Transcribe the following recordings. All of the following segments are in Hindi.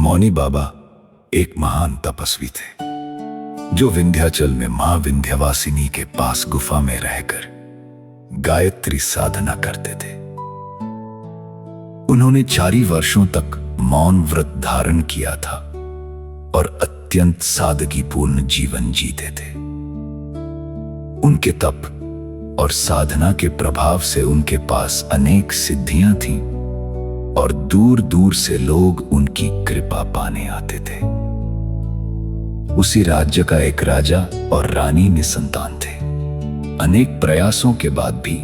मौनी बाबा एक महान तपस्वी थे जो विंध्याचल में मां विंध्यवासिनी के पास गुफा में रहकर गायत्री साधना करते थे। उन्होंने 4 वर्षों तक मौन व्रत धारण किया था और अत्यंत सादगीपूर्ण जीवन जीते थे। उनके तप और साधना के प्रभाव से उनके पास अनेक सिद्धियां थीं और दूर दूर से लोग उनकी कृपा पाने आते थे। उसी राज्य का एक राजा और रानी निसंतान थे। अनेक प्रयासों के बाद भी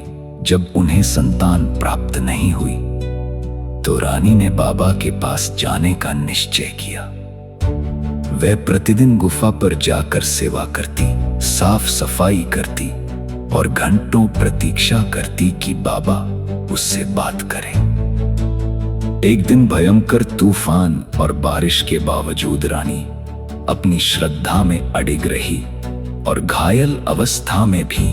जब उन्हें संतान प्राप्त नहीं हुई तो रानी ने बाबा के पास जाने का निश्चय किया। वह प्रतिदिन गुफा पर जाकर सेवा करती, साफ सफाई करती और घंटों प्रतीक्षा करती कि बाबा उससे बात करें। एक दिन भयंकर तूफान और बारिश के बावजूद रानी अपनी श्रद्धा में अडिग रही और घायल अवस्था में भी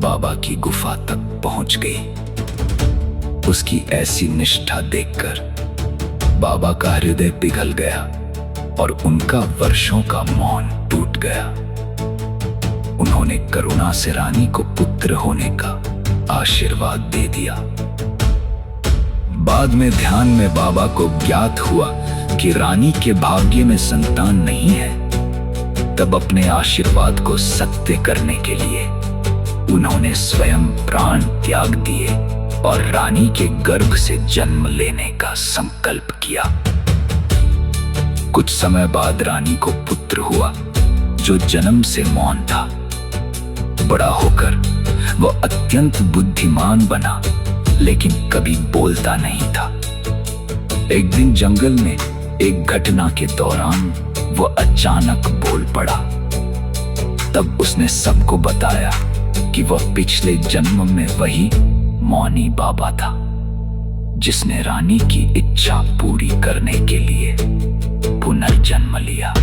बाबा की गुफा तक पहुंच गई। उसकी ऐसी निष्ठा देखकर बाबा का हृदय पिघल गया और उनका वर्षों का मौन टूट गया। उन्होंने करुणा से रानी को पुत्र होने का आशीर्वाद दे दिया। बाद में ध्यान में बाबा को ज्ञात हुआ कि रानी के भाग्य में संतान नहीं है। तब अपने आशीर्वाद को सत्य करने के लिए उन्होंने स्वयं प्राण त्याग दिए और रानी के गर्भ से जन्म लेने का संकल्प किया। कुछ समय बाद रानी को पुत्र हुआ जो जन्म से मौन था। बड़ा होकर वह अत्यंत बुद्धिमान बना लेकिन कभी बोलता नहीं था। एक दिन जंगल में एक घटना के दौरान वह अचानक बोल पड़ा। तब उसने सबको बताया कि वह पिछले जन्म में वही मौनी बाबा था जिसने रानी की इच्छा पूरी करने के लिए पुनर्जन्म लिया।